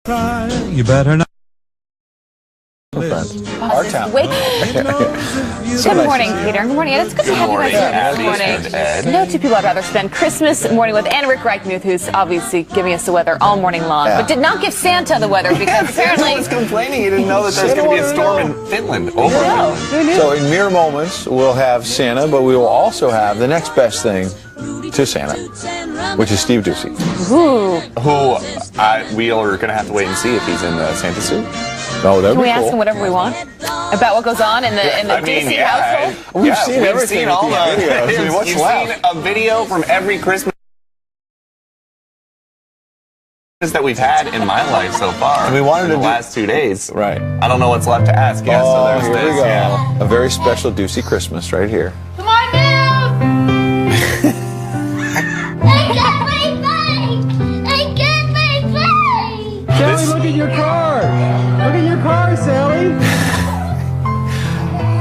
You better not. Our town. Good morning, Peter. Good morning, Ed. It's good to have you guys here this morning. No two people I'd rather spend Christmas morning with. And Rick Reichmuth, who's obviously giving us the weather all morning long, but did not give Santa the weather because apparently Santa was complaining he didn't know that there's going to be a storm in Finland. So in mere moments, we'll have Santa, but we will also have the next best thing to Santa, which is Steve Doocy. Who we are going to have to wait and see if he's in the Santa suit. Oh, can we ask him whatever we want about what goes on in the Doocy household? We've seen all the videos. You've seen a video from every Christmas that we've had in my life so far. And we wanted in the last 2 days. Right. I don't know what's left to ask. Yeah, so there's here this. We go. Yeah. A very special Doocy Christmas right here. Come on down! I got my bike! I got my bike! Sally, look at your car! Look at your car, Sally!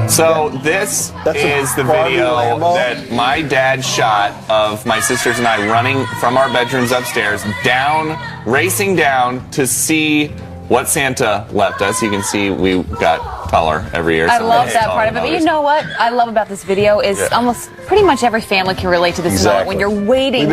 So this is the video that my dad shot of my sisters and I running from our bedrooms upstairs racing down to see what Santa left us. You can see we got taller every year. I love that part of it. But you know what I love about this video is almost pretty much every family can relate to this moment when you're waiting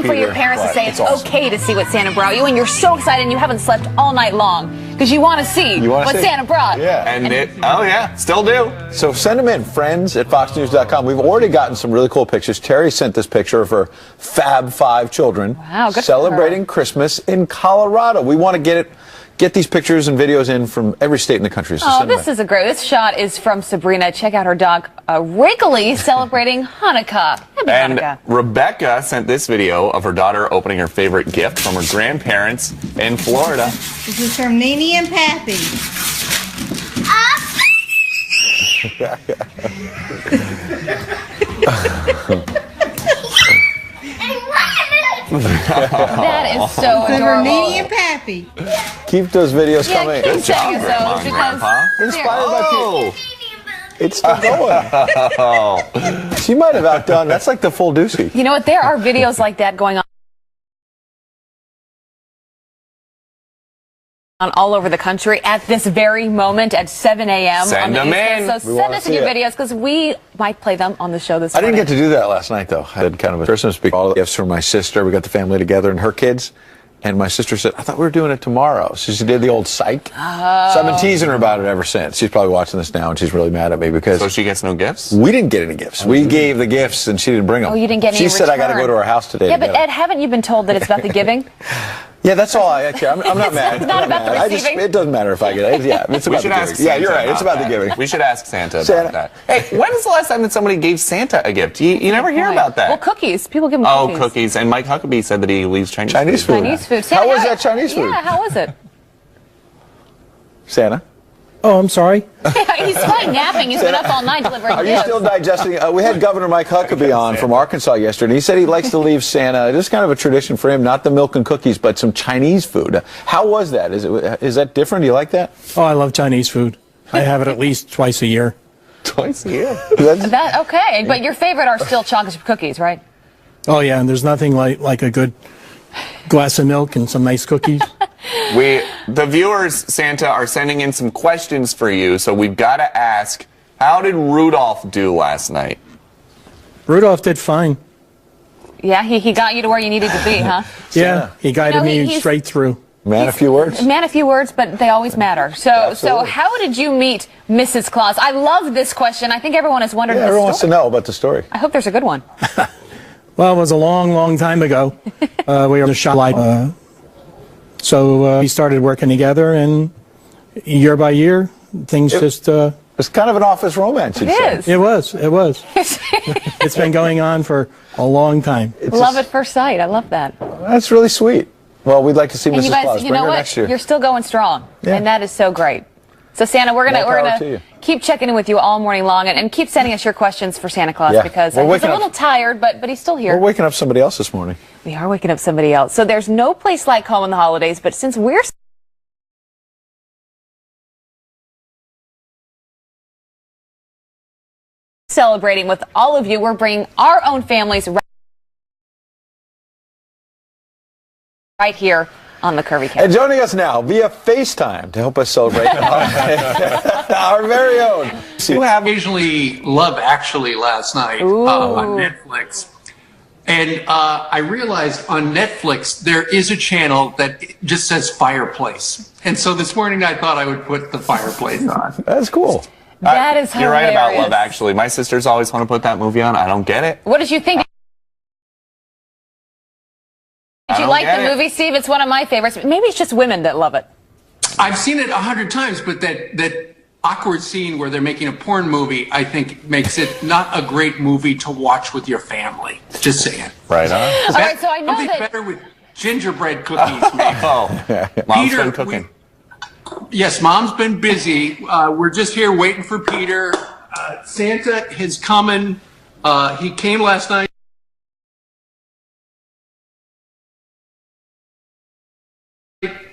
for your parents to say it's okay to see what Santa brought you, and you're so excited and you haven't slept all night long because you want to see what Santa brought. Yeah. Still do. So send them in, friends@foxnews.com. We've already gotten some really cool pictures. Terry sent this picture of her Fab 5 children celebrating Christmas in Colorado. We want to get these pictures and videos in from every state in the country. So this shot is from Sabrina. Check out her dog, Wrigley, celebrating Hanukkah. Happy Hanukkah. Rebecca sent this video of her daughter opening her favorite gift from her grandparents in Florida. This is from Nene and Pappy. That is so adorable. Nene and Pappy. Keep those videos coming. Good job, Grandpa. Inspired by it's still going. She might have outdone. That's like the full Doocy. You know what? There are videos like that going on all over the country at this very moment at 7 a.m. Send them in. So send us in your videos because we might play them on the show this morning. I didn't get to do that last night, though. I had kind of a Christmas speak. All the gifts from my sister. We got the family together and her kids. And my sister said, I thought we were doing it tomorrow. So she did the old psych. So I've been teasing her about it ever since. She's probably watching this now, and she's really mad at me because... So she gets no gifts? We didn't get any gifts. We gave the gifts, and she didn't bring them. Oh, you didn't get any She said, I got to go to her house today. Yeah, but Ed, haven't you been told that it's about the giving? Yeah, that's all I care. I'm not mad. It's not about the receiving? It doesn't matter if I get it. Yeah, it's about the giving. Yeah, you're right. It's about the giving. We should ask Santa about that. Hey, when was the last time that somebody gave Santa a gift? You never hear about that. Well, cookies. People give them cookies. Oh, cookies. And Mike Huckabee said that he leaves Chinese food. Chinese food. How was that Chinese food? Yeah, how was it? Santa? Oh, I'm sorry. He's probably napping. He's been up all night delivering gifts. Are you still digesting? We had Governor Mike Huckabee on from Arkansas yesterday. He said he likes to leave Santa. This is kind of a tradition for him, not the milk and cookies, but some Chinese food. How was that? Is that different? Do you like that? Oh, I love Chinese food. I have it at least twice a year. Twice a year? Okay, but your favorite are still chocolate chip cookies, right? Oh, yeah, and there's nothing like a good glass of milk and some nice cookies. The viewers, Santa, are sending in some questions for you, so we've got to ask, how did Rudolph do last night? Rudolph did fine. Yeah, he got you to where you needed to be, huh? Yeah, he guided me straight through. Man, a few words? Man, a few words, but they always matter. So how did you meet Mrs. Claus? I love this question. I think everyone has wondered this story. Everyone wants to know about the story. I hope there's a good one. Well, it was a long, long time ago. We were in a shop. So we started working together, and year by year, things just... It's kind of an office romance, you'd say. It was. It's been going on for a long time. Love at first sight. I love that. That's really sweet. Well, we'd like to see Mrs. Claus. You know what? You're still going strong, and that is so great. So Santa, we're gonna keep checking in with you all morning long, and keep sending us your questions for Santa Claus because he's a little tired, but he's still here. We're waking up somebody else this morning. We are waking up somebody else. So there's no place like home in the holidays, but since we're celebrating with all of you, we're bringing our own families right here on the Curvy Couch. And joining us now via FaceTime to help us celebrate our very own. You have occasionally Love Actually last night on Netflix. And I realized on Netflix there is a channel that just says fireplace. And so this morning I thought I would put the fireplace on. That's cool. That is hilarious. You're right about Love Actually. My sisters always want to put that movie on. I don't get it. What did you think? Did you like the movie, Steve? It's one of my favorites. Maybe it's just women that love it. I've seen it 100 times, but that awkward scene where they're making a porn movie, I think makes it not a great movie to watch with your family. Just saying. Right on. All right, so I know Something that... better with gingerbread cookies, maybe. Mom's Peter, been cooking. Yes, Mom's been busy. We're just here waiting for Peter. Santa is coming. He came last night.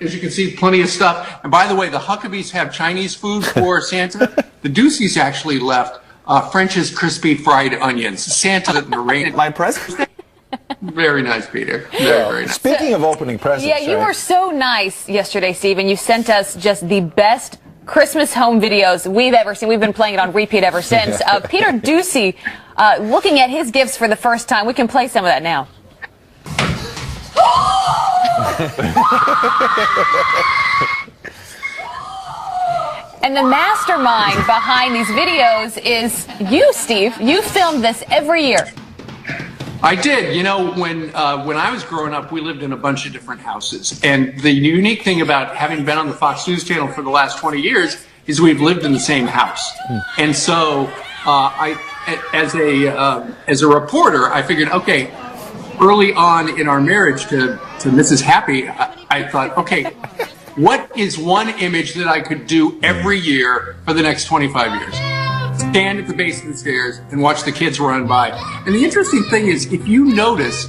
As you can see, plenty of stuff. And by the way, the Huckabees have Chinese food for Santa. The Duceys actually left French's crispy fried onions. Santa narrated My present. Very nice, Peter. Very nice. Speaking of opening presents, Yeah, you were so nice yesterday, Steve, and you sent us just the best Christmas home videos we've ever seen. We've been playing it on repeat ever since. Peter Ducey looking at his gifts for the first time. We can play some of that now. And the mastermind behind these videos is you, Steve. You filmed this every year. I did. You know, when I was growing up, we lived in a bunch of different houses. And the unique thing about having been on the Fox News Channel for the last 20 years is we've lived in the same house. And so as a reporter, I figured, okay, early on in our marriage to Mrs. Happy, I thought, okay, what is one image that I could do every year for the next 25 years? Stand at the base of the stairs and watch the kids run by. And the interesting thing is, if you notice,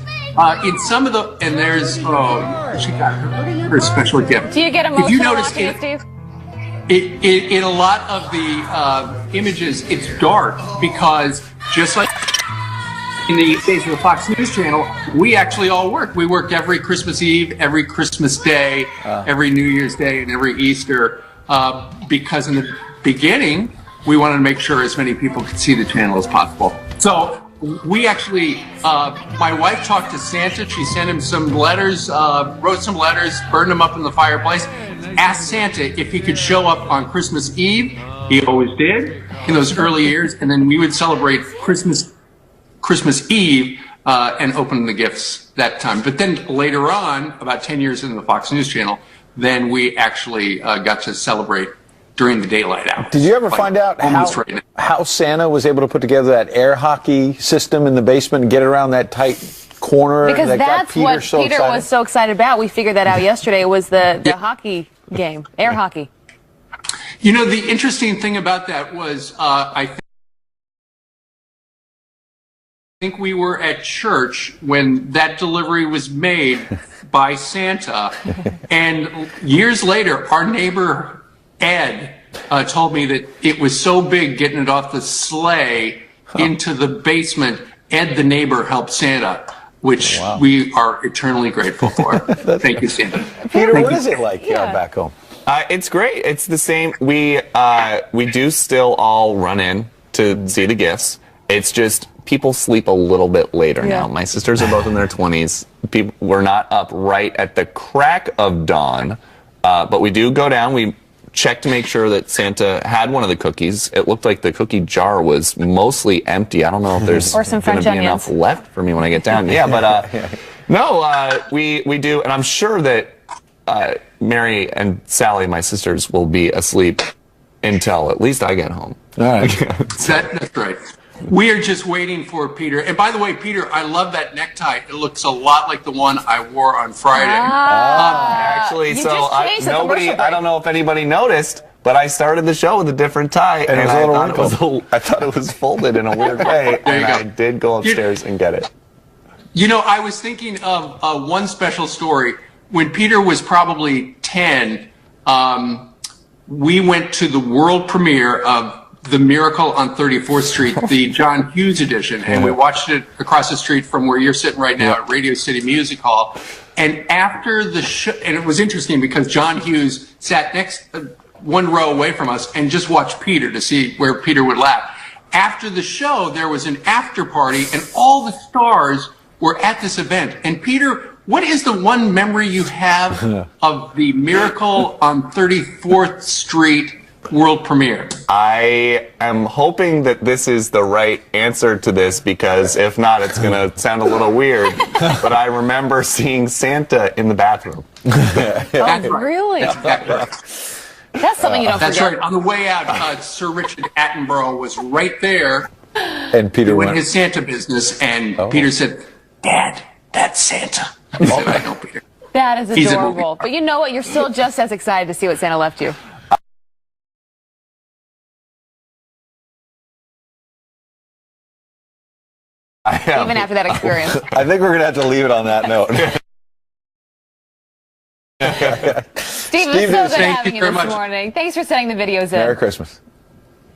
in some of the, and there's, oh, she got her special gift. Do you get emotional if you notice watching it, Steve? In a lot of the images, it's dark because just like in the days of the Fox News Channel, we actually all work. We work every Christmas Eve, every Christmas Day, every New Year's Day, and every Easter because in the beginning, we wanted to make sure as many people could see the channel as possible. So we actually, my wife talked to Santa. She sent him some letters, wrote some letters, burned them up in the fireplace, asked Santa if he could show up on Christmas Eve. He always did in those early years. And then we would celebrate Christmas Eve and open the gifts that time. But then later on, about 10 years into the Fox News Channel, then we actually got to celebrate during the daylight hours. Did you ever find out how Santa was able to put together that air hockey system in the basement and get around that tight corner? Because that that's what Peter was so excited about. We figured that out yesterday. It was the hockey game, air hockey. You know, the interesting thing about that was I think we were at church when that delivery was made by Santa. And years later, our neighbor Ed told me that it was so big getting it off the sleigh into the basement. Ed, the neighbor, helped Santa, which we are eternally grateful for. Thank you, Santa. Peter, what is it like back home? It's great. It's the same. We do still all run in to see the gifts. It's just people sleep a little bit later now. My sisters are both in their 20s. We're not up right at the crack of dawn, but we do go down. We check to make sure that Santa had one of the cookies. It looked like the cookie jar was mostly empty. I don't know if there's going to be enough left for me when I get down. Yeah, but no, we do, and I'm sure that Mary and Sally, my sisters, will be asleep until at least I get home. All right. That's right. We are just waiting for Peter. And by the way, Peter, I love that necktie. It looks a lot like the one I wore on Friday. Actually, so I don't know if anybody noticed, but I started the show with a different tie, and I thought it was folded in a weird way, and I did go upstairs and get it. You know, I was thinking of one special story. When Peter was probably 10, we went to the world premiere of The Miracle on 34th Street, the John Hughes edition, and we watched it across the street from where you're sitting right now at Radio City Music Hall. And after the show, and it was interesting because John Hughes sat next, one row away from us, and just watched Peter to see where Peter would laugh. After the show, there was an after party, and all the stars were at this event. And Peter, what is the one memory you have of the Miracle on 34th Street world premiere? I am hoping that this is the right answer to this, because if not, it's going to sound a little weird. But I remember seeing Santa in the bathroom. Oh, really? That's something you don't That's forget. right. On the way out, Sir Richard Attenborough was right there And Peter doing went, his Santa business, and Peter said, "Dad, that's Santa." I said, "I know, Peter." That is He's a adorable. movie. But you know what? You're still just as excited to see what Santa left you. I am. Even after that experience. I think we're going to have to leave it on that note. Steve, it was so good thank having you you very this much. morning. Thanks for sending the videos in. Merry Christmas.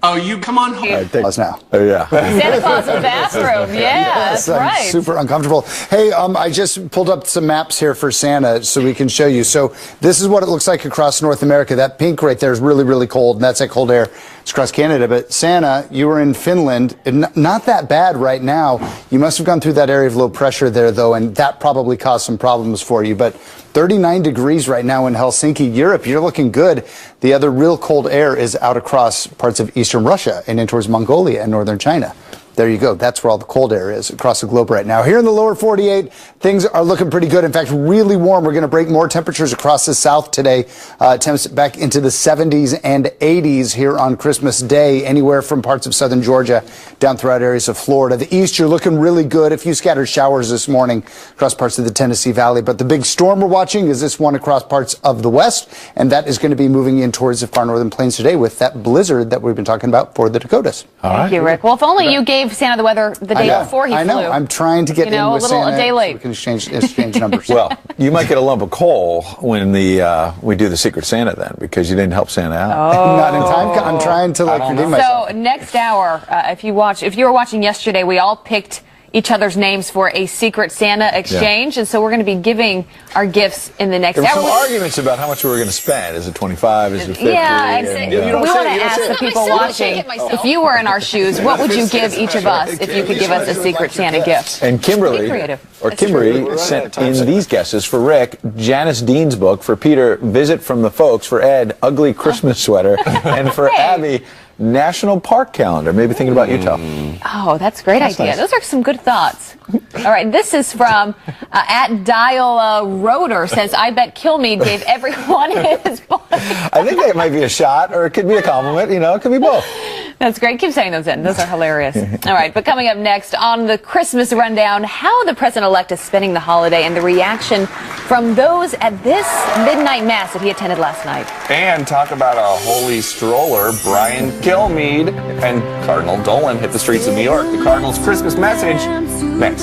Oh, you come on home. Us now. Oh, yeah. Santa Claus in the bathroom. Yeah, that's I'm right. super uncomfortable. Hey, I just pulled up some maps here for Santa so we can show you. So this is what it looks like across North America. That pink right there is really, really cold, and that's that cold air. It's across Canada. But Santa, you were in Finland. Not that bad right now. You must have gone through that area of low pressure there, though, and that probably caused some problems for you. But 39 degrees right now in Helsinki, Europe. You're looking good. The other real cold air is out across parts of eastern Russia and in towards Mongolia and northern China. There you go. That's where all the cold air is across the globe right now. Here in the lower 48, things are looking pretty good. In fact, really warm. We're going to break more temperatures across the south today. Temps back into the 70s and 80s here on Christmas Day, anywhere from parts of southern Georgia down throughout areas of Florida. The east, you're looking really good. A few scattered showers this morning across parts of the Tennessee Valley. But the big storm we're watching is this one across parts of the west, and that is going to be moving in towards the far northern plains today with that blizzard that we've been talking about for the Dakotas. Thank you, Rick. Well, if only you gave Santa the weather the day before he flew. I know. I'm trying to get in with Santa a day so late. we can exchange numbers. Well, you might get a lump of coal when we do the Secret Santa then, because you didn't help Santa out. Not in time. I'm trying to redeem myself. So next hour, if you were watching yesterday, we all picked each other's names for a Secret Santa exchange, and so we're going to be giving our gifts in the next There were hour. some arguments about how much we were going to spend. Is it 25? Is it 50? Yeah, I'd And, say, you know, we want to ask the people watching, if you were in our shoes, what would you give each of us if you could give us a Secret Santa gift? And Kimberly, Be creative. or Kimberly, sent in these guesses for Rick: Janice Dean's book; for Peter, Visit from the Folks; for Ed, Ugly Christmas Sweater; and for Abby, National Park Calendar. Maybe thinking about Utah. Oh, that's a great idea. nice. Those are some good thoughts. All right, this is from at Dial Rotor says, I bet Kilmeade gave everyone his book. I think that might be a shot, or it could be a compliment. You know, it could be both. That's great. Keep sending those in. Those are hilarious. All right, but coming up next on the Christmas Rundown, how the president-elect is spending the holiday and the reaction from those at this midnight mass that he attended last night. And talk about a holy stroller. Brian Kilmeade and Cardinal Dolan hit the streets of New York. The Cardinals' Christmas message next.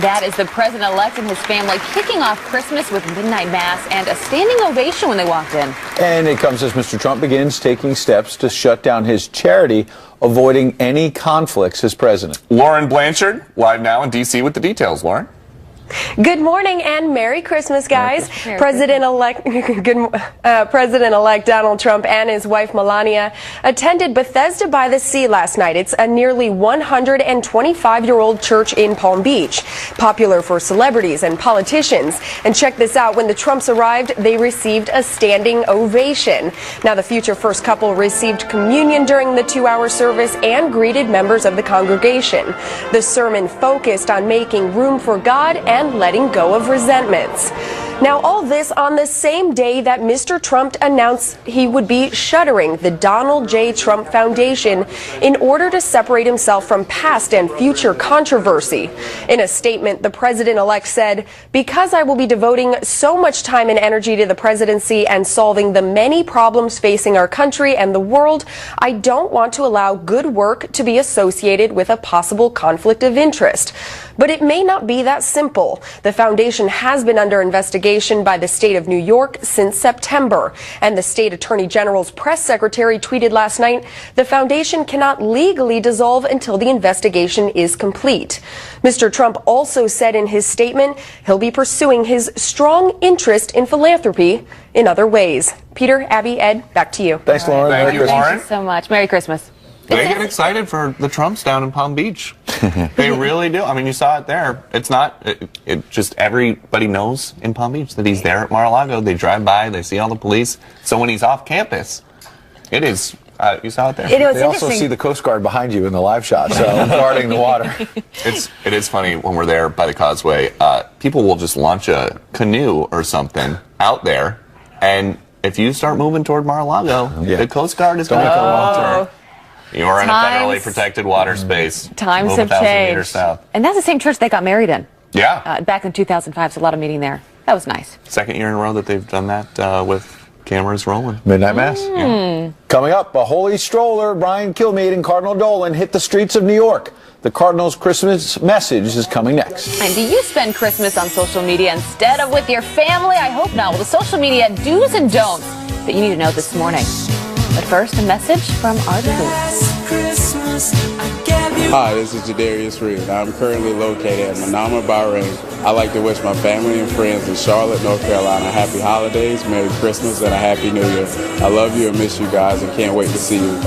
That is the president-elect and his family kicking off Christmas with midnight mass and a standing ovation when they walked in. And it comes as Mr. Trump begins taking steps to shut down his charity, avoiding any conflicts as president. Lauren Blanchard, live now in D.C. with the details. Lauren? Good morning and Merry Christmas, guys. Merry President-elect Donald Trump and his wife Melania attended Bethesda by the Sea last night. It's a nearly 125-year-old church in Palm Beach, popular for celebrities and politicians. And check this out, when the Trumps arrived, they received a standing ovation. Now, the future first couple received communion during the 2-hour service and greeted members of the congregation. The sermon focused on making room for God and letting go of resentments. Now, all this on the same day that Mr. Trump announced he would be shuttering the Donald J. Trump Foundation in order to separate himself from past and future controversy. In a statement, the president-elect said, "Because I will be devoting so much time and energy to the presidency and solving the many problems facing our country and the world, I don't want to allow good work to be associated with a possible conflict of interest." But it may not be that simple. The foundation has been under investigation by the state of New York since September. And the state attorney general's press secretary tweeted last night, "The foundation cannot legally dissolve until the investigation is complete." Mr. Trump also said in his statement he'll be pursuing his strong interest in philanthropy in other ways. Peter, Abby, Ed, back to you. Thanks, Lauren. Thank you, Lauren. Thank you so much. Merry Christmas. They get excited for the Trumps down in Palm Beach. They really do. I mean, you saw it there. It's not, it just everybody knows in Palm Beach that he's there at Mar-a-Lago. They drive by, they see all the police. So when he's off campus, it is, you saw it there. They also see the Coast Guard behind you in the live shot, so guarding the water. It is funny when we're there by the causeway. People will just launch a canoe or something out there, and if you start moving toward Mar-a-Lago, the Coast Guard is going to come along. You are in a federally protected water space. Times have changed. South. And that's the same church they got married in. Yeah. Back in 2005, so a lot of meeting there. That was nice. Second year in a row that they've done that with cameras rolling. Midnight Mass. Yeah. Coming up, a holy stroller, Brian Kilmeade and Cardinal Dolan hit the streets of New York. The Cardinals' Christmas message is coming next. And do you spend Christmas on social media instead of with your family? I hope not. Well, the social media do's and don'ts that you need to know this morning. But first, a message from our booth. Hi, this is Jadarius Reed. I'm currently located at Manama, Bahrain. I'd like to wish my family and friends in Charlotte, North Carolina, happy holidays, Merry Christmas, and a Happy New Year. I love you and miss you guys and can't wait to see you.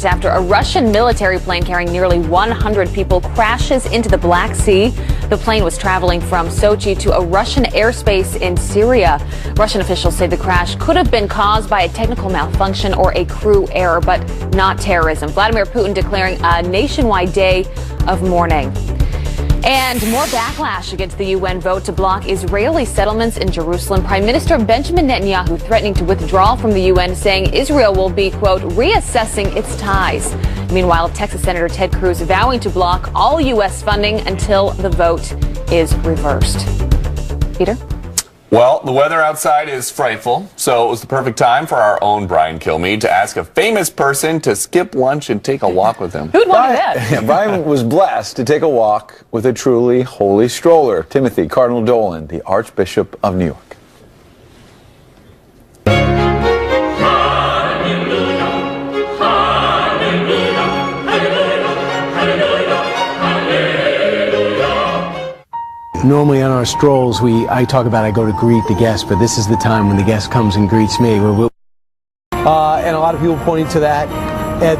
After a Russian military plane carrying nearly 100 people crashes into the Black Sea. The plane was traveling from Sochi to a Russian airspace in Syria. Russian officials say the crash could have been caused by a technical malfunction or a crew error, but not terrorism. Vladimir Putin declaring a nationwide day of mourning. And more backlash against the UN vote to block Israeli settlements in Jerusalem. Prime Minister Benjamin Netanyahu threatening to withdraw from the UN, saying Israel will be, quote, reassessing its ties. Meanwhile, Texas Senator Ted Cruz vowing to block all U.S. funding until the vote is reversed. Peter? Well, the weather outside is frightful, so it was the perfect time for our own Brian Kilmeade to ask a famous person to skip lunch and take a walk with him. Who'd want that? Brian was blessed to take a walk with a truly holy stroller, Timothy Cardinal Dolan, the Archbishop of New York. Normally on our strolls, I talk about I go to greet the guest, but this is the time when the guest comes and greets me. And a lot of people pointing to that. Ed,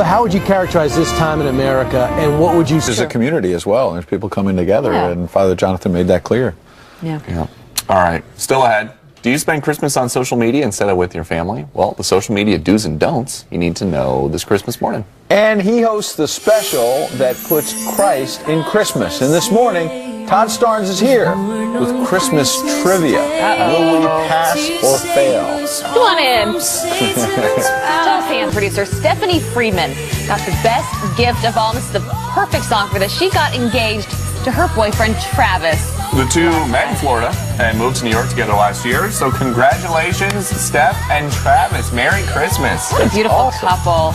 how would you characterize this time in America, and what would you say? There's a community as well. There's people coming together, and Father Jonathan made that clear. Yeah. All right. Still ahead. Do you spend Christmas on social media instead of with your family? Well, the social media do's and don'ts you need to know this Christmas morning. And he hosts the special that puts Christ in Christmas. And this morning, Todd Starnes is here with Christmas trivia. Will we pass or fail? Come on in. Joe fan producer Stephanie Freeman got the best gift of all. This is the perfect song for this. She got engaged to her boyfriend Travis. The two met in Florida and moved to New York together last year. So congratulations, Steph and Travis. Merry Christmas. What a beautiful couple.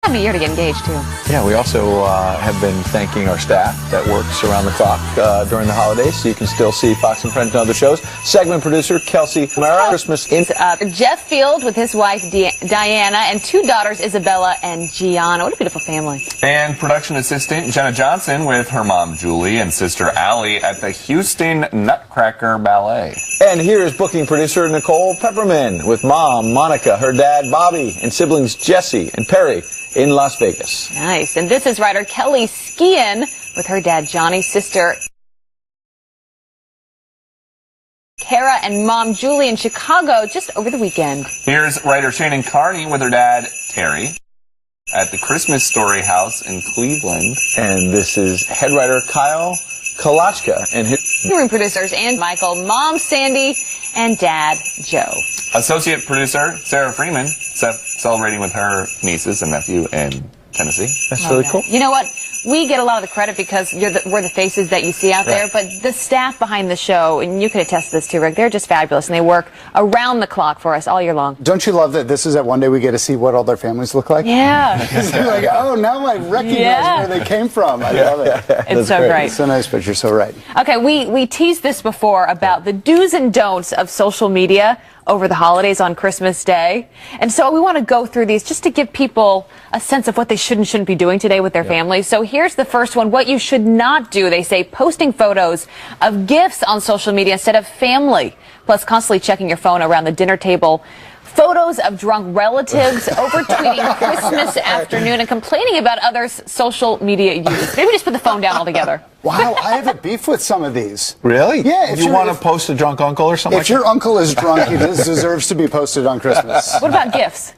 Time of year to get engaged too. Yeah, we also have been thanking our staff that works around the clock during the holidays, so you can still see Fox and Friends and other shows. Segment producer Kelsey Mara. Christmas in Jeff Field with his wife Diana and two daughters Isabella and Gianna. What a beautiful family. And production assistant Jenna Johnson with her mom Julie and sister Allie at the Houston Nutcracker Ballet. And here is booking producer Nicole Pepperman with mom Monica, her dad Bobby, and siblings Jesse and Perry in Las Vegas. Nice. And this is writer Kelly Skian with her dad Johnny, sister Kara, and mom Julie in Chicago just over the weekend. Here's writer Shannon Carney with her dad Terry. at the Christmas Story House in Cleveland. And this is head writer Kyle Kalachka and his Room producers and Michael, Mom Sandy, and Dad Joe. Associate producer Sarah Freeman, celebrating with her nieces and nephew in Tennessee. That's really cool. You know what? We get a lot of the credit because we're the faces that you see out there, but the staff behind the show, and you could attest to this too, Rick, they're just fabulous, and they work around the clock for us all year long. Don't you love that this is that one day we get to see what all their families look like? Yeah. It's like, oh, now I recognize where they came from. I love it. It's so great. It's a nice picture, so right. Okay, we teased this before about the do's and don'ts of social media over the holidays on Christmas Day. And so we want to go through these just to give people a sense of what they should and shouldn't be doing today with their families. So here's the first one. What you should not do. They say posting photos of gifts on social media instead of family. Plus constantly checking your phone around the dinner table. Photos of drunk relatives, over-tweeting Christmas afternoon, and complaining about others' social media use. Maybe just put the phone down altogether. Wow, I have a beef with some of these. Really? Yeah. If you want to post a drunk uncle or something If your uncle is drunk, he deserves to be posted on Christmas. What about gifts?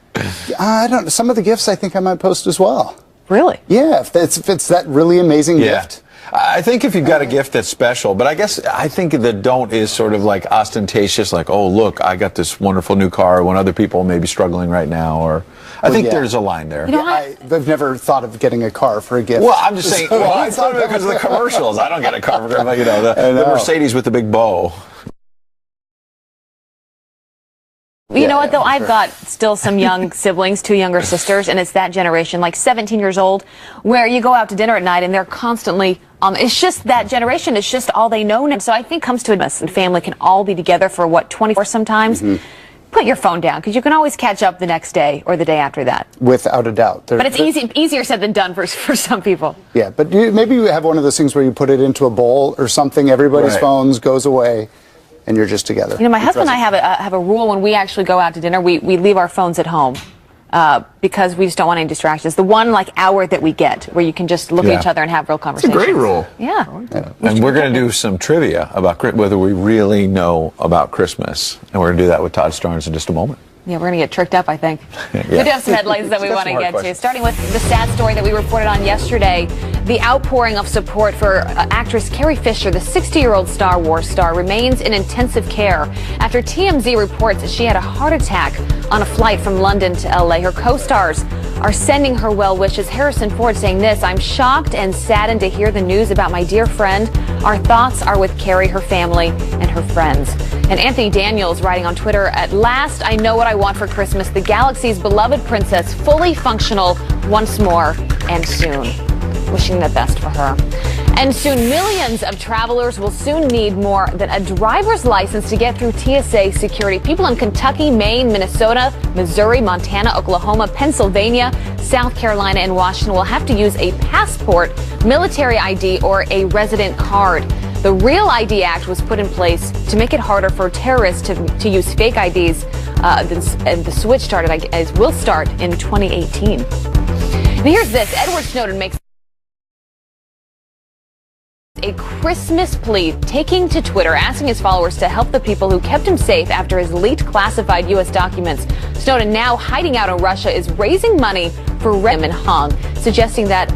I don't know. Some of the gifts I think I might post as well. Really? Yeah, if it's that really amazing gift. I think if you've got a gift that's special, but I think the don't is sort of like ostentatious, like, oh, look, I got this wonderful new car when other people may be struggling right now, or I think there's a line there. You know, I've never thought of getting a car for a gift. Well, I'm just saying, I thought of it because of the commercials. I don't get a car for, the Mercedes with the big bow. You know what, though? I've got still some young siblings, 2 younger sisters, and it's that generation, like 17 years old, where you go out to dinner at night and they're constantly it's just that generation. It's just all they know. And so I think comes to us and family can all be together for, 24 sometimes. Put your phone down because you can always catch up the next day or the day after that. Without a doubt. But it's easier said than done for some people. Yeah, but maybe you have one of those things where you put it into a bowl or something, everybody's phones goes away. And you're just together. You know, my husband and I have a rule when we actually go out to dinner. We leave our phones at home because we just don't want any distractions. The one hour that we get where you can just look at each other and have real conversations. It's a great rule. Yeah. And we're going to do some trivia about whether we really know about Christmas. And we're going to do that with Todd Starnes in just a moment. Yeah, we're going to get tricked up, I think. We do have some headlines that we want to get to. Starting with the sad story that we reported on yesterday, the outpouring of support for actress Carrie Fisher, the 60-year-old Star Wars star, remains in intensive care after TMZ reports that she had a heart attack on a flight from London to L.A. Her co-stars are sending her well wishes. Harrison Ford saying this, "I'm shocked and saddened to hear the news about my dear friend. Our thoughts are with Carrie, her family, and her friends." And Anthony Daniels writing on Twitter, "At last, I know what I want for Christmas. The galaxy's beloved princess, fully functional once more and soon." Wishing the best for her. And soon, millions of travelers will soon need more than a driver's license to get through TSA security. People in Kentucky, Maine, Minnesota, Missouri, Montana, Oklahoma, Pennsylvania, South Carolina, and Washington will have to use a passport, military ID, or a resident card. The Real ID Act was put in place to make it harder for terrorists to use fake IDs. And the switch will start in 2018. And here's this. Edward Snowden makes a Christmas plea, taking to Twitter, asking his followers to help the people who kept him safe after his leaked classified U.S. documents. Snowden, now hiding out in Russia, is raising money for him in Hong, suggesting that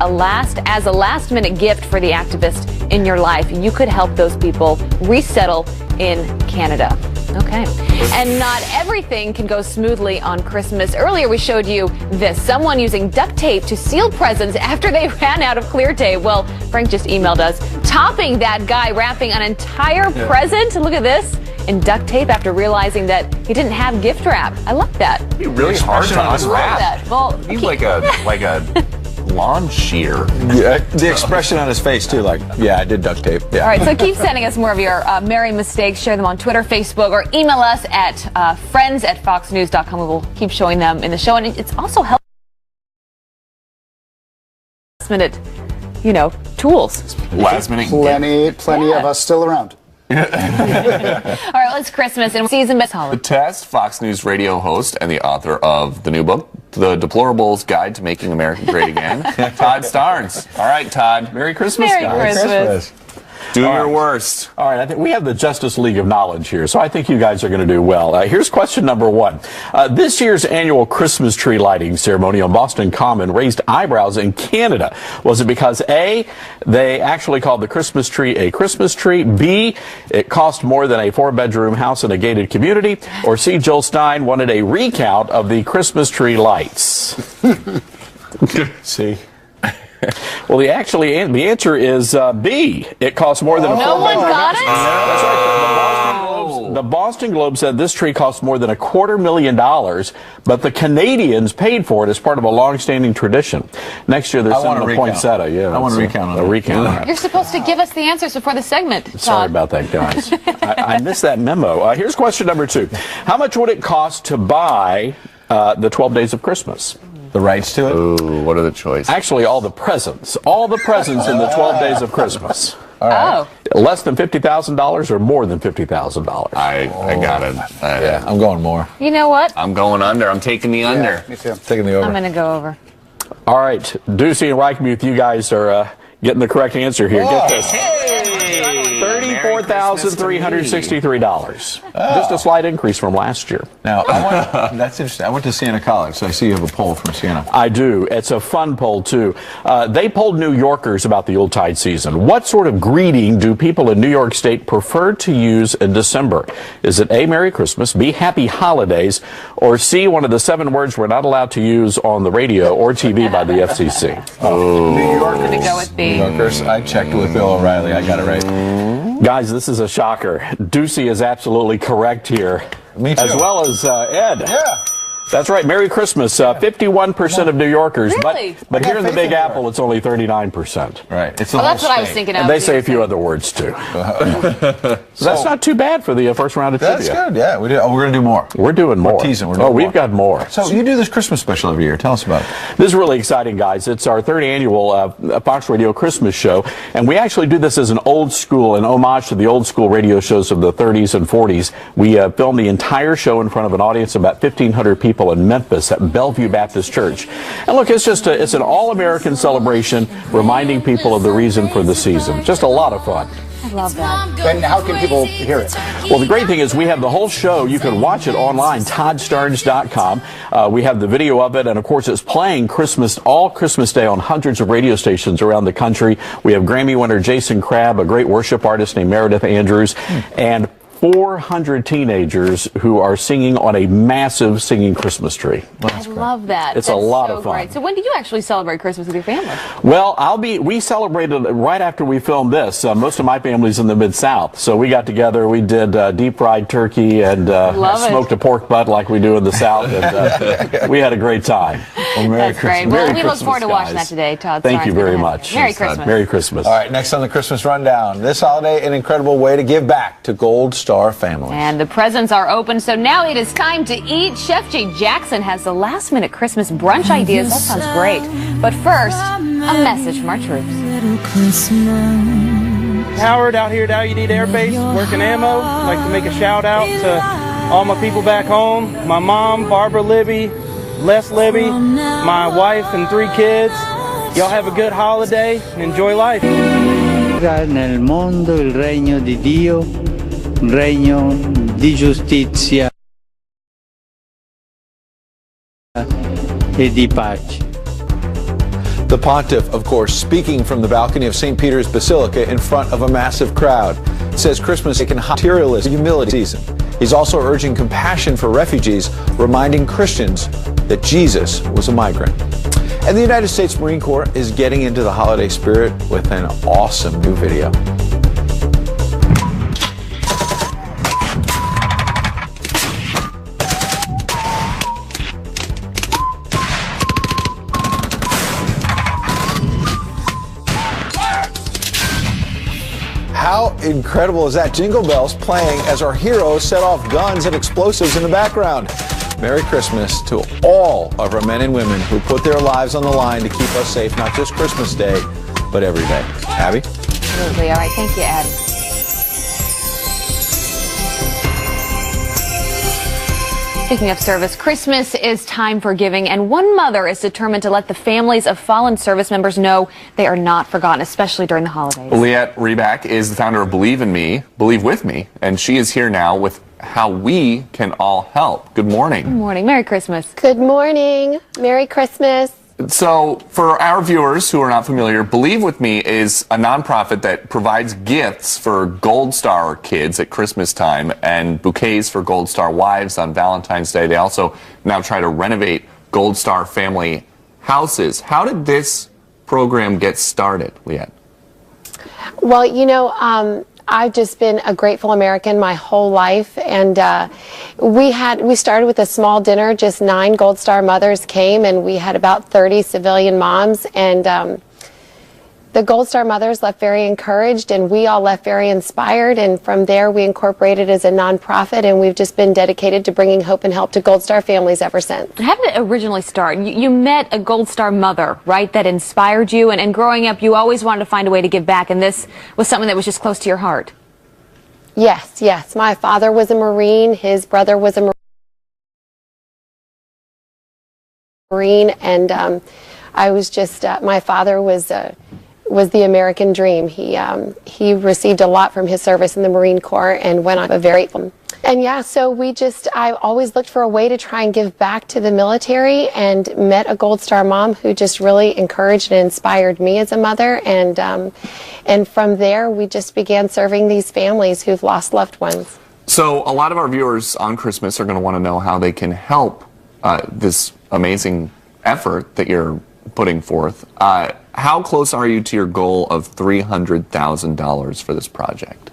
as a last-minute gift for the activist in your life, you could help those people resettle in Canada. Okay. And not everything can go smoothly on Christmas. Earlier, we showed you this. Someone using duct tape to seal presents after they ran out of clear tape. Well, Frank just emailed us, topping that guy wrapping an entire present. Look at this. In duct tape after realizing that he didn't have gift wrap. I love that. It'd be really hard to unwrap. That. Well, you need like a lawn shear. Yeah, the expression on his face too, like, yeah, I did duct tape. Yeah. All right, so keep sending us more of your merry mistakes. Share them on Twitter, Facebook, or email us at friends@foxnews.com. We will keep showing them in the show, and it's also helpful. Last minute, tools. Last minute. Plenty of us still around. All right, well, it's Christmas and season best holiday. The Test, Fox News radio host and the author of the new book, The Deplorables Guide to Making America Great Again, Todd Starnes. All right, Todd. Merry Christmas, Merry guys. Christmas. Do your worst. All right, I think we have the Justice League of Knowledge here, so I think you guys are going to do well. Here's question number 1. This year's annual Christmas tree lighting ceremony on Boston Common raised eyebrows in Canada. Was it because A, they actually called the Christmas tree a Christmas tree, B, it cost more than a 4-bedroom house in a gated community, or C, Jill Stein wanted a recount of the Christmas tree lights? See? Well, the answer is B. It costs more than a No one got it? That's right. The Boston Globe said this tree costs more than $250,000, but the Canadians paid for it as part of a long-standing tradition. Next year, they're sending a poinsettia. Yeah, I want a recount on that. A recount. You're supposed to give us the answers before the segment, Todd. Sorry about that, guys. I missed that memo. Here's question number 2. How much would it cost to buy the 12 Days of Christmas? The rights to it? Ooh, what are the choices? Actually, all the presents. All the presents in the 12 Days of Christmas. All right. Oh. Less than $50,000 or more than $50,000? I got it. Yeah, I'm going more. You know what? I'm going under. I'm taking the under. Me too. Taking the over. I'm going to go over. All right, Ducey and Reichmuth, you guys are getting the correct answer here. Get this. $34,363. Just a slight increase from last year. Now, that's interesting. I went to Siena College, so I see you have a poll from Siena. I do. It's a fun poll, too. They polled New Yorkers about the Yuletide season. What sort of greeting do people in New York State prefer to use in December? Is it A, Merry Christmas, B, Happy Holidays, or C, one of the 7 words we're not allowed to use on the radio or TV by the FCC? New Yorkers. I'm going to go with B. New Yorkers. I checked with Bill O'Reilly. I got it right. Guys, this is a shocker. Ducey is absolutely correct here. Me too. As well as Ed. Yeah. That's right. Merry Christmas. 51% of New Yorkers. Really? But here in the Big Apple, it's only 39%. Right. It's the Oh, whole that's what I was state. thinking of. And they say a few other words, too. So that's not too bad for the first round of That's trivia. good. Yeah, we did. Oh, we're going to do more. We're doing more. teasing. We're doing we've more. got more. So you do this Christmas special every year. Tell us about it. This is really exciting, guys. It's our 3rd annual Fox Radio Christmas show, and we actually do this as an old school, an homage to the old school radio shows of the 30s and 40s. We film the entire show in front of an audience of about 1,500 people in Memphis at Bellevue Baptist Church. And look, it's an all-American celebration reminding people of the reason for the season. Just a lot of fun. I love that. And how can people hear it? Well, the great thing is we have the whole show. You can watch it online, ToddStarnes.com. We have the video of it, and of course, it's playing all Christmas Day on hundreds of radio stations around the country. We have Grammy winner Jason Crabb, a great worship artist named Meredith Andrews, and 400 teenagers who are singing on a massive singing Christmas tree. I love that. It's a lot so of fun. Great. So when do you actually celebrate Christmas with your family? Well, we celebrated right after we filmed this. Most of my family's in the Mid-South, so we got together, we did deep fried turkey and smoked a pork butt like we do in the South, and we had a great time. Well, That's great. Well, we look forward to watching that today, Todd. Thank you very much. Merry Christmas. Merry Christmas. All right, next on the Christmas Rundown. This holiday, an incredible way to give back to Gold Star families. And the presents are open, so now it is time to eat. Chef Jay Jackson has the last-minute Christmas brunch ideas. That sounds great. But first, a message from our troops. Howard out here at Al Udeed Air Base, working ammo. I'd like to make a shout out to all my people back home. My mom, Barbara Libby, Les Libby, my wife and 3 kids. Y'all have a good holiday and enjoy life. Nel mondo il regno di Dio, un regno di giustizia e di pace. The pontiff, of course, speaking from the balcony of St. Peter's Basilica in front of a massive crowd, says Christmas is a materialist humility season. He's also urging compassion for refugees, reminding Christians that Jesus was a migrant. And the United States Marine Corps is getting into the holiday spirit with an awesome new video. How incredible is that? Jingle bells playing as our heroes set off guns and explosives in the background. Merry Christmas to all of our men and women who put their lives on the line to keep us safe, not just Christmas Day, but every day. Abby? Absolutely. All right. Thank you, Ed. Speaking of service, Christmas is time for giving, and one mother is determined to let the families of fallen service members know they are not forgotten, especially during the holidays. Leanne Reback is the founder of Believe With Me, and she is here now with how we can all help. Good morning. Good morning. Merry Christmas. Good morning. Merry Christmas. So, for our viewers who are not familiar, Believe With Me is a nonprofit that provides gifts for Gold Star kids at Christmas time and bouquets for Gold Star wives on Valentine's Day. They also now try to renovate Gold Star family houses. How did this program get started, Leanne? Well, you know, I've just been a grateful American my whole life, and we started with a small dinner. Just 9 Gold Star mothers came, and we had about 30 civilian moms, and the Gold Star mothers left very encouraged, and we all left very inspired, and from there we incorporated as a nonprofit, and we've just been dedicated to bringing hope and help to Gold Star families ever since. How did it originally start? You met a Gold Star mother, right, that inspired you, and growing up you always wanted to find a way to give back, and this was something that was just close to your heart. Yes, yes. My father was a Marine, his brother was a Marine, and I was just, my father was the American dream. He received a lot from his service in the Marine Corps and went on a very, and yeah, so I always looked for a way to try and give back to the military, and met a Gold Star mom who just really encouraged and inspired me as a mother, and from there we just began serving these families who've lost loved ones. So a lot of our viewers on Christmas are going to want to know how they can help this amazing effort that you're putting forth. How close are you to your goal of $300,000 for this project?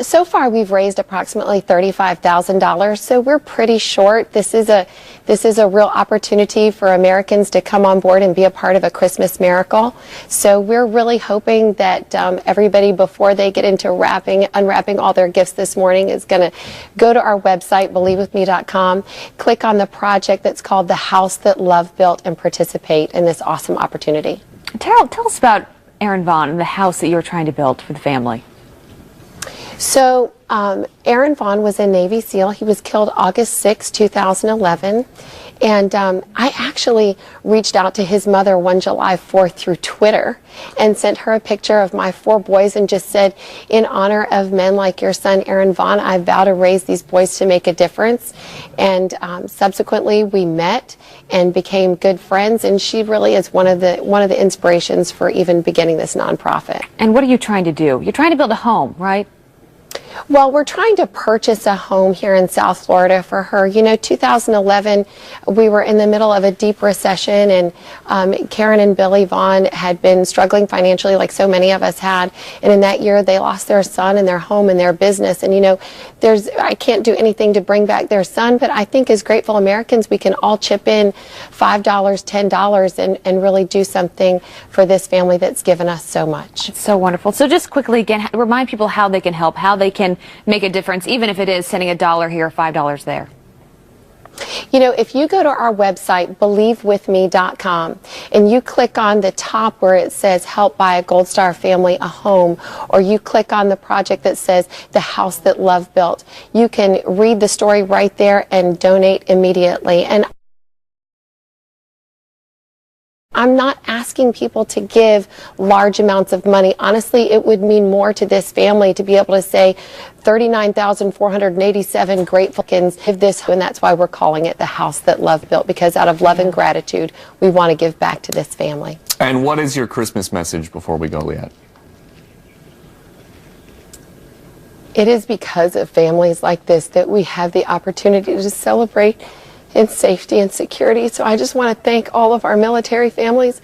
So far, we've raised approximately $35,000, so we're pretty short. This is a real opportunity for Americans to come on board and be a part of a Christmas miracle. So we're really hoping that everybody, before they get into unwrapping all their gifts this morning, is going to go to our website, BelieveWithMe.com, click on the project that's called The House That Love Built, and participate in this awesome opportunity. Tell us about Aaron Vaughn and the house that you were trying to build for the family. So Aaron Vaughn was a Navy SEAL. He was killed August 6, 2011. And I actually reached out to his mother one July 4th through Twitter and sent her a picture of my 4 boys and just said, in honor of men like your son, Aaron Vaughn, I vow to raise these boys to make a difference. And subsequently we met and became good friends, and she really is one of the inspirations for even beginning this nonprofit. And what are you trying to do? You're trying to build a home, right? Well, we're trying to purchase a home here in South Florida for her. You know, 2011, we were in the middle of a deep recession, and Karen and Billy Vaughn had been struggling financially like so many of us had. And in that year, they lost their son and their home and their business. And, you know, I can't do anything to bring back their son, but I think as grateful Americans, we can all chip in $5, $10, and really do something for this family that's given us so much. It's so wonderful. So just quickly, again, remind people how they can help, how they can make a difference, even if it is sending $1 here, $5 there. You know, if you go to our website, BelieveWithMe.com, and you click on the top where it says Help Buy a Gold Star Family a Home, or you click on the project that says The House That Love Built, you can read the story right there and donate immediately. And I'm not asking people to give large amounts of money. Honestly, it would mean more to this family to be able to say 39,487 grateful kids give this, and that's why we're calling it The House That Love Built, because out of love and gratitude, we want to give back to this family. And what is your Christmas message before we go, Leanne? It is because of families like this that we have the opportunity to celebrate in safety and security. So I just want to thank all of our military families,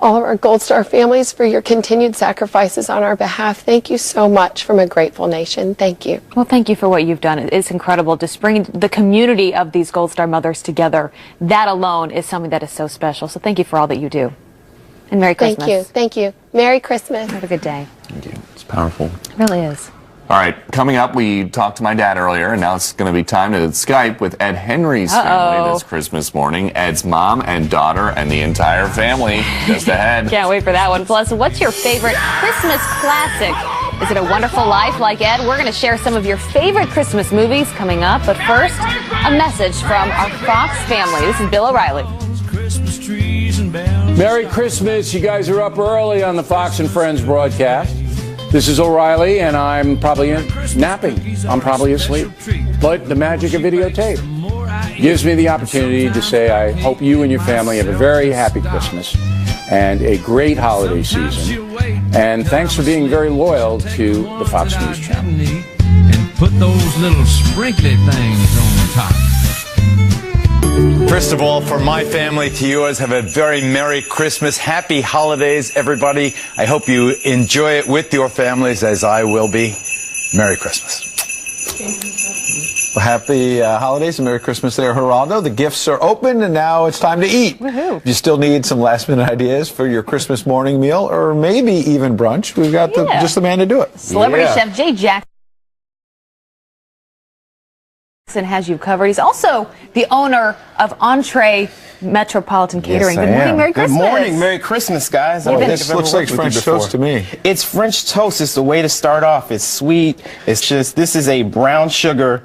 all of our Gold Star families, for your continued sacrifices on our behalf. Thank you so much from a grateful nation. Thank you. Well, thank you for what you've done. It's incredible. Just bringing the community of these Gold Star mothers together, that alone is something that is so special. So thank you for all that you do. And Merry Christmas. Thank you. Thank you. Merry Christmas. Have a good day. Thank you. It's powerful. It really is. All right, coming up, we talked to my dad earlier, and now it's going to be time to Skype with Ed Henry's family this Christmas morning. Ed's mom and daughter and the entire family just ahead. Can't wait for that one. Plus, what's your favorite Christmas classic? Is it A Wonderful Life like Ed? We're going to share some of your favorite Christmas movies coming up. But first, a message from our Fox family. This is Bill O'Reilly. Merry Christmas. You guys are up early on the Fox and Friends broadcast. This is O'Reilly, and I'm probably napping. I'm probably asleep. But the magic of videotape gives me the opportunity to say I hope you and your family have a very happy Christmas and a great holiday season. And thanks for being very loyal to the Fox News Channel. And put those little sprinkly things on top. First of all, from my family to yours, have a very Merry Christmas. Happy holidays, everybody. I hope you enjoy it with your families, as I will be. Merry Christmas. Well, happy holidays and Merry Christmas there, Geraldo. The gifts are open, and now it's time to eat. Woohoo. If you still need some last-minute ideas for your Christmas morning meal, or maybe even brunch, we've got just the man to do it. Celebrity chef Jay Jackson has you covered. He's also the owner of Entree Metropolitan Catering. Yes, Good morning, Merry Christmas. Good morning, Merry Christmas, guys. This looks like French toast to me. It's French toast. It's the way to start off. It's sweet. It's just, this is a brown sugar,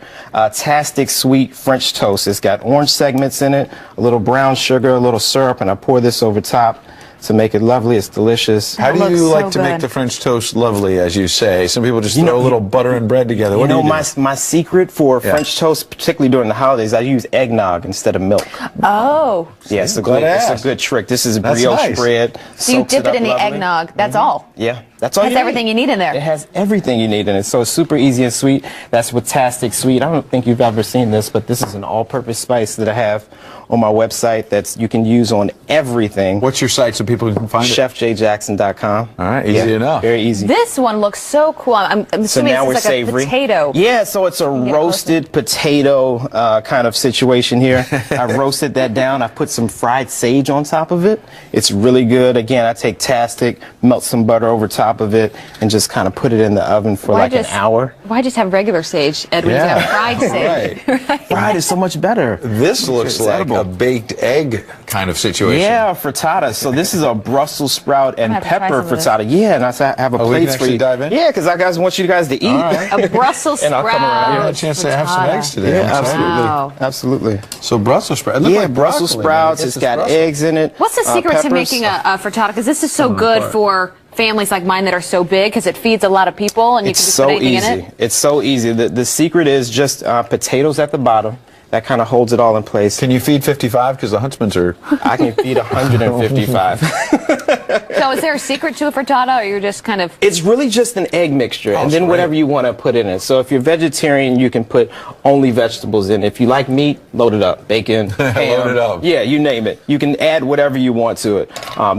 tastic sweet French toast. It's got orange segments in it, a little brown sugar, a little syrup, and I pour this over top to make it lovely. It's delicious. How do you like to make the French toast lovely, as you say? Some people just throw a little butter and bread together. What do you do? My secret for French toast, particularly during the holidays, I use eggnog instead of milk. Oh. Yeah, it's a good trick. This is brioche bread. So you dip it in the eggnog. That's all. Yeah, that's all. It has everything you need in there. It has everything you need in it. So it's super easy and sweet. That's with Tastic Sweet. I don't think you've ever seen this, but this is an all-purpose spice that I have on my website that you can use on everything. What's your site so people can find it? ChefJJackson.com. All right, easy enough. Very easy. This one looks so cool. I'm assuming So now we're this is like savory. a potato. Yeah, so it's a roasted potato kind of situation here. I roasted that down. I put some fried sage on top of it. It's really good. Again, I take Tastic, melt some butter over top of it, and just kind of put it in the oven for an hour. Why just have regular sage, Edwin? You have fried sage. Right. Fried is so much better. This looks like a baked egg kind of situation. Yeah, frittata. So this is a Brussels sprout and have to try pepper some of this. frittata. Yeah, and I have a we plate can for actually you. dive in? Yeah, because I want you guys to eat. A Brussels And I'll come around. sprout. You had a chance to have some eggs today. Yeah, absolutely. Wow. Absolutely. So Brussels sprouts. It looked Yeah, like Brussels broccoli. sprouts. Get It's this got Brussels. eggs in it. What's the secret to peppers. making a frittata? Because this is so good apart. for families like mine that are so big because it feeds a lot of people and you It's can just so put anything easy. in it. It's so easy. The secret is just potatoes at the bottom. That kind of holds it all in place. Can you feed 55? Because the Huntsmans are... I can feed 155. So is there a secret to a frittata or you're just kind of... It's really just an egg mixture, and then whatever you want to put in it. So if you're vegetarian, you can put only vegetables in. If you like meat, load it up. Bacon, ham. Load it up. Yeah, you name it. You can add whatever you want to it.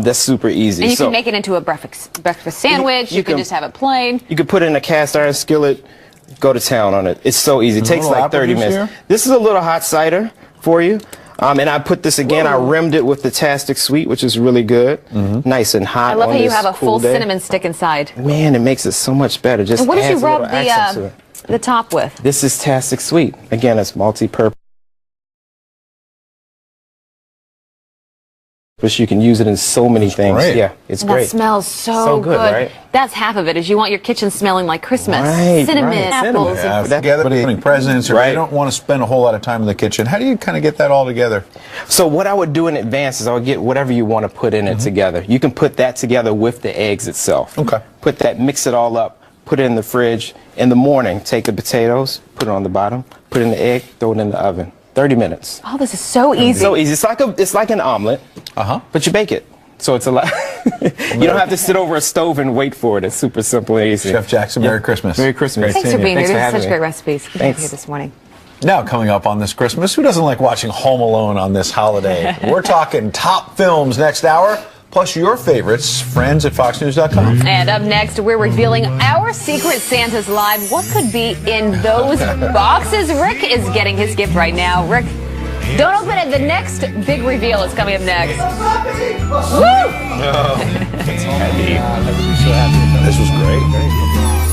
That's super easy. And you can make it into a breakfast sandwich. You can just have it plain. You can put it in a cast iron skillet. Go to town on it. It's so easy. It takes little like 30 apple juice minutes. here? This is a little hot cider for you. And I put this again, I rimmed it with the Tastic Sweet, which is really good. Nice and hot. I love on how you this have a cool full day. cinnamon stick inside. Man, it makes it so much better. Just And what did you adds a little rub accent to it. the top with? This is Tastic Sweet. Again, it's multi-purpose. You can use it in so many things. great. Yeah, it's And great. that smells so good, right? That's half of it, is you want your kitchen smelling like Christmas. Right, Cinnamon, right. apples. Cinnamon. and- Yeah, together, putting presents, or they don't want to spend a whole lot of time in the kitchen. How do you kind of get that all together? So what I would do in advance is I would get whatever you want to put in it together. You can put that together with the eggs itself. Okay. Put that, mix it all up, put it in the fridge. In the morning, take the potatoes, put it on the bottom, put in the egg, throw it in the oven. 30 minutes. Oh, this is so easy. So easy. It's like an omelet, but you bake it. So it's a lot. You don't have to sit over a stove and wait for it. It's super simple and easy. Chef Jackson, Merry Christmas. Merry Christmas. Thanks for being here. Thanks for This is having such me. great recipes. Good to have you here this morning. Now, coming up on this Christmas, who doesn't like watching Home Alone on this holiday? We're talking top films next hour, plus your favorites, friends at foxnews.com. And up next, we're revealing our secret Santa's live. What could be in those boxes? Rick is getting his gift right now. Rick, don't open it. The next big reveal is coming up next. Woo! This was great.